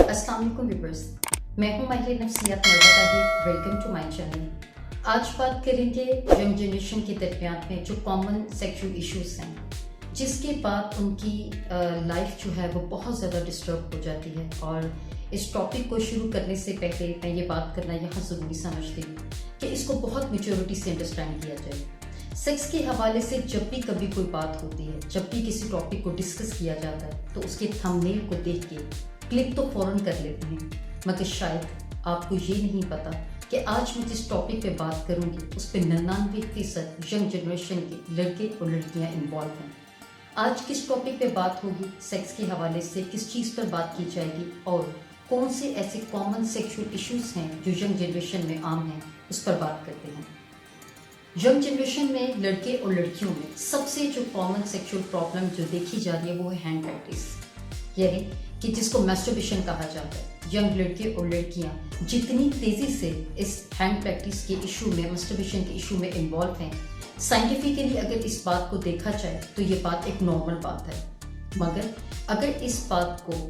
अस्सलाम वालेकुम व्यूअर्स, मैं हूं माहिर नफ्सियात Marwa Tahir. Welcome to my channel. आज बात करेंगे यंग जनरेशन के दरमियान में जो कॉमन सेक्सुअल इश्यूज हैं, जिसके बाद उनकी लाइफ जो है वो बहुत ज़्यादा डिस्टर्ब हो जाती है। और इस टॉपिक को शुरू करने से पहले मैं ये बात करना यहाँ ज़रूरी समझती हूँ कि इसको बहुत मेच्योरिटी से अंडरस्टैंड किया जाए। सेक्स के हवाले से जब भी कभी कोई बात होती है, जब भी किसी टॉपिक को डिस्कस किया जाता है, तो उसके थंबनेल को देख के क्लिक तो फ़ौरन कर लेते हैं, मगर शायद आपको ये नहीं पता कि आज मैं जिस टॉपिक पे बात करूँगी उस पर 99% यंग जनरेशन के लड़के और लड़कियाँ इन्वॉल्व हैं। आज किस टॉपिक पे बात होगी, सेक्स के हवाले से किस चीज़ पर बात की जाएगी और कौन से ऐसे कॉमन सेक्सुअल इश्यूज़ हैं जो यंग जनरेशन में आम हैं, उस पर बात करते हैं। यंग जनरेशन में लड़के और लड़कियों में सबसे जो कॉमन सेक्सुअल प्रॉब्लम जो देखी जा रही है वो है हैंड प्रैक्टिस, यानी कि जिसको मैस्टरबेशन कहा जाता है। यंग लड़के और लड़कियां जितनी तेज़ी से इस हैंड प्रैक्टिस के इशू में, मैस्टरबेशन के इशू में इन्वॉल्व हैं, साइंटिफिकली अगर इस बात को देखा जाए तो ये बात एक नॉर्मल बात है। मगर अगर इस बात को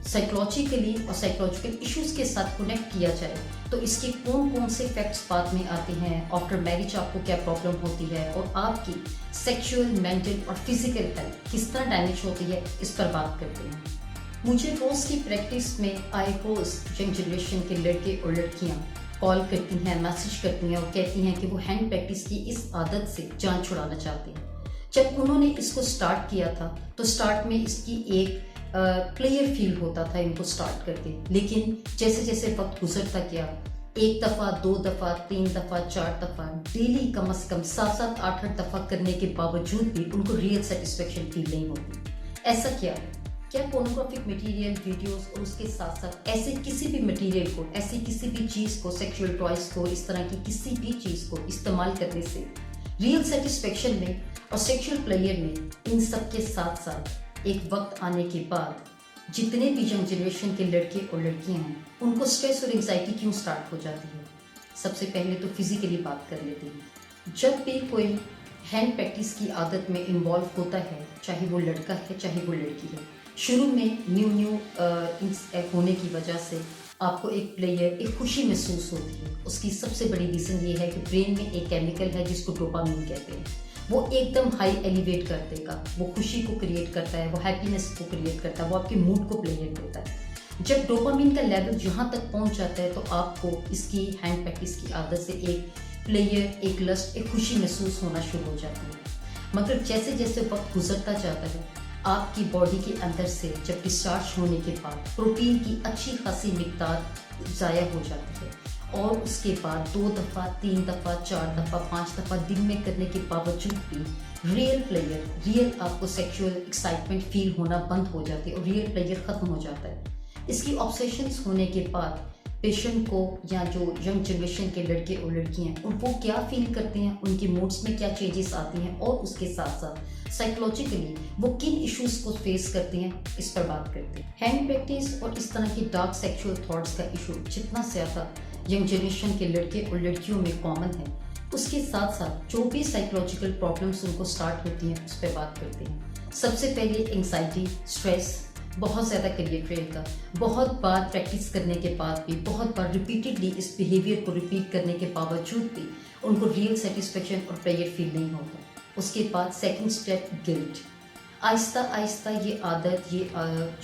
साइकोलॉजिकली और साइकोलॉजिकल इश्यूज़ के साथ कनेक्ट किया जाए तो इसके कौन कौन से फैक्ट्स बाद में आते हैं, आफ्टर मैरिज आपको क्या प्रॉब्लम होती है और आपकी सेक्सुअल, मेंटल और फिजिकल हेल्थ किस तरह डैमेज होती है, इस पर बात करते हैं। मुझे रोज़ की प्रैक्टिस में आए रोज़ यंग जनरेशन के लड़के और लड़कियां कॉल करती हैं, मैसेज करती हैं और कहती हैं कि वो हैंड प्रैक्टिस की इस आदत से जान छुड़ाना चाहती हैं। जब उन्होंने इसको स्टार्ट किया था तो स्टार्ट में इसकी एक प्लेयर फील होता था इनको स्टार्ट करके, लेकिन जैसे जैसे वक्त गुजरता गया, 1 दफ़ा, 2 दफ़ा, 3 दफ़ा, 4 दफ़ा, डेली कम से कम 7-7, 8-8 दफ़ा करने के बावजूद भी उनको रियल सेटिस्फेक्शन फील नहीं होती। ऐसा क्या पोर्नोग्राफिक मटेरियल, वीडियोस और उसके साथ साथ ऐसे किसी भी मटेरियल को, ऐसी किसी भी चीज़ को, सेक्सुअल टॉयज को, इस तरह की किसी भी चीज़ को इस्तेमाल करने से रियल सेटिस्फेक्शन में और सेक्सुअल प्लेयर में, इन सब के साथ साथ एक वक्त आने के बाद जितने भी यंग जनरेशन के लड़के और लड़कियां हैं, उनको स्ट्रेस और एंग्जाइटी क्यों स्टार्ट हो जाती है। सबसे पहले तो फिजिकली बात कर लेते हैं। जब भी कोई हैंड प्रैक्टिस की आदत में इन्वॉल्व होता है, चाहे वो लड़का है चाहे वो लड़की है, शुरू में न्यू होने की वजह से आपको एक प्लेयर, एक खुशी महसूस होती है। उसकी सबसे बड़ी रीज़न ये है कि ब्रेन में एक केमिकल है जिसको डोपामिन कहते हैं, वो एकदम हाई एलिवेट कर देगा, वो खुशी को क्रिएट करता है, वो हैप्पीनेस को क्रिएट करता है, वो आपके मूड को प्लेयर देता है। जब डोपामिन का लेवल यहाँ तक पहुँच जाता है तो आपको इसकी हैंड प्रैक्टिस की आदत से एक प्लेयर, एक लस्ट, एक खुशी महसूस होना शुरू हो जाती है। मगर जैसे जैसे वक्त गुजरता जाता है, आपकी बॉडी के अंदर से जब डिस्चार्ज होने के बाद प्रोटीन की अच्छी खासी मिकदार ज़ाया हो जाती है और उसके बाद 2 दफ़ा, 3 दफ़ा, 4 दफ़ा, 5 दफ़ा दिन में करने के बावजूद भी रियल आपको सेक्सुअल एक्साइटमेंट फील होना बंद हो जाती है और रियल प्लेयर ख़त्म हो जाता है। इसकी ऑब्सेशंस होने के बाद पेशेंट को, या जो यंग जनरेशन के लड़के और लड़कियां हैं, वो क्या फील करते हैं, उनके मूड्स में क्या चेंजेस आती हैं और उसके साथ साथ साइकोलॉजिकली वो किन इश्यूज को फेस करते हैं, इस पर बात करते हैं। हैंड प्रैक्टिस और इस तरह के डार्क सेक्सुअल थॉट्स का इशू जितना ज़्यादा यंग जनरेशन के लड़के और लड़कियों में कॉमन है, उसके साथ साथ जो भी साइकोलॉजिकल प्रॉब्लम्स उनको स्टार्ट होती हैं, उस पर बात करते हैं। सबसे पहले एंग्जाइटी, स्ट्रेस बहुत ज़्यादा क्रिएट रहेगा। बहुत बार प्रैक्टिस करने के बाद भी, बहुत बार रिपीटेडली इस बिहेवियर को रिपीट करने के बावजूद भी उनको रियल सेटिस्फेक्शन और प्लेयर फील नहीं होता। उसके बाद second step, guilt. Aahista Aahista ये आदत, ये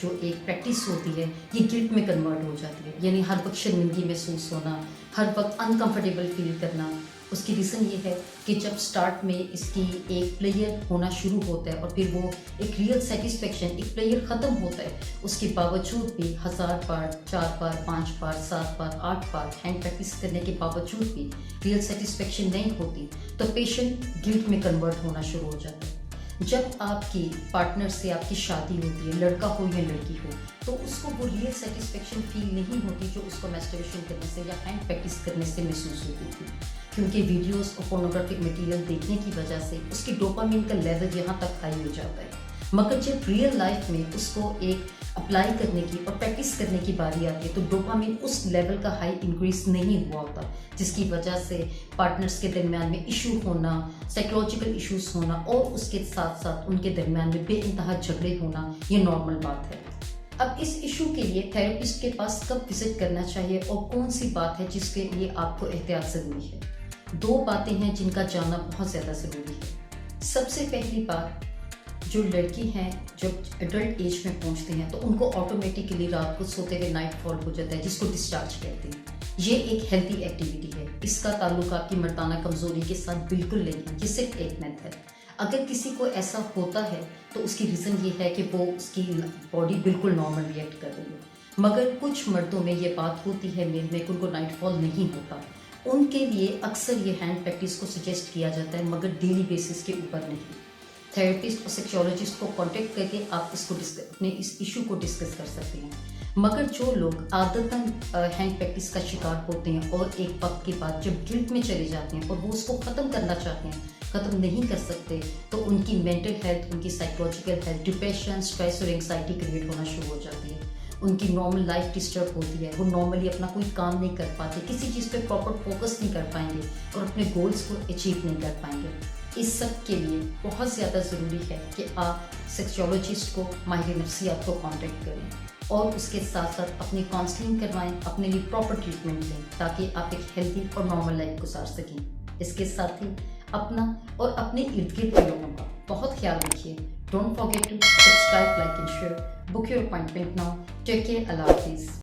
जो एक प्रैक्टिस होती है, ये गिल्ट में कन्वर्ट हो जाती है, यानी हर वक्त शर्मिंदगी महसूस होना, हर वक्त अनकंफर्टेबल फील करना। उसकी रीज़न ये है कि जब स्टार्ट में इसकी एक प्लेयर होना शुरू होता है और फिर वो एक रियल सेटिस्फेक्शन, एक प्लेयर ख़त्म होता है, उसके बावजूद भी 1000 बार, 4 बार, 5 बार, 7 बार, 8 बार हैंड प्रैक्टिस करने के बावजूद भी रियल सेटिस्फेक्शन नहीं होती, तो पेशेंट गिल्ट में कन्वर्ट होना शुरू हो जाता है। जब आपकी पार्टनर से आपकी शादी होती है, लड़का हो या लड़की हो, तो उसको वो रियल सेटिस्फेक्शन फील नहीं होती जो उसको मैस्टरबेशन करने से या हैंड प्रैक्टिस करने से महसूस होती थी, क्योंकि वीडियोस और पोर्नोग्राफिक मटेरियल देखने की वजह से उसकी डोपामिन का लेवल यहाँ तक हाई हो जाता है। मगर जब रियल लाइफ में उसको एक अप्लाई करने की और प्रैक्टिस करने की बारी आती है तो डोपामिन उस लेवल का हाई इंक्रीज नहीं हुआ होता, जिसकी वजह से पार्टनर्स के दरमियान में इशू होना, साइकोलॉजिकल इश्यूज होना और उसके साथ साथ उनके दरमियान में बेइंतहा झगड़े होना, ये नॉर्मल बात है। अब इस इशू के लिए थेरेपिस्ट के पास कब विजिट करना चाहिए और कौन सी बात है जिसके लिए आपको एहतियात ज़रूरी है। 2 बातें हैं जिनका जानना बहुत ज़्यादा ज़रूरी है। सबसे पहली बात, जो लड़की हैं जब एडल्ट एज में पहुंचती हैं तो उनको ऑटोमेटिकली रात को सोते हुए नाइट फॉल हो जाता है, जिसको डिस्चार्ज कहते हैं। ये एक हेल्दी एक्टिविटी है, इसका ताल्लुक आपकी मर्दाना कमजोरी के साथ बिल्कुल नहीं है, ये सिर्फ एक मिथ है। अगर किसी को ऐसा होता है तो उसकी रीज़न ये है कि वो उसकी बॉडी बिल्कुल नॉर्मल रिएक्ट कर रही है। मगर कुछ मर्दों में ये बात होती है मेल में कि उनको नाइट फॉल नहीं होता, उनके लिए अक्सर ये हैंड प्रैक्टिस को सजेस्ट किया जाता है, मगर डेली बेसिस के ऊपर नहीं। थेरेपिस्ट और सेक्सोलॉजिस्ट को कांटेक्ट करके आप इसको अपने इस इशू को डिस्कस कर सकते हैं। मगर जो लोग आदतन हैंड प्रैक्टिस का शिकार होते हैं और एक वक्त के बाद जब गिल्ट में चले जाते हैं और वो उसको ख़त्म करना चाहते हैं, ख़त्म नहीं कर सकते, तो उनकी मेंटल हेल्थ, उनकी साइकोलॉजिकल हेल्थ, डिप्रेशन, स्ट्रेस और एंग्जाइटी क्रिएट होना शुरू हो जाती है। उनकी नॉर्मल लाइफ डिस्टर्ब होती है, वो नॉर्मली अपना कोई काम नहीं कर पाते, किसी चीज़ पे प्रॉपर फोकस नहीं कर पाएंगे और अपने गोल्स को अचीव नहीं कर पाएंगे। इस सब के लिए बहुत ज़्यादा ज़रूरी है कि आप सेक्सोलॉजिस्ट को, माहिर नफ्सियात को कांटेक्ट करें और उसके साथ साथ अपनी काउंसलिंग करवाएं, अपने लिए प्रॉपर ट्रीटमेंट लें, ताकि आप एक हेल्दी और नॉर्मल लाइफ गुजार सकें। इसके साथ ही अपना और अपने इर्द गिर्द के लोगों का बहुत ख्याल रखिए। Don't forget to subscribe, like and share. Book your appointment now. Take care. अल्लाह हाफिज़।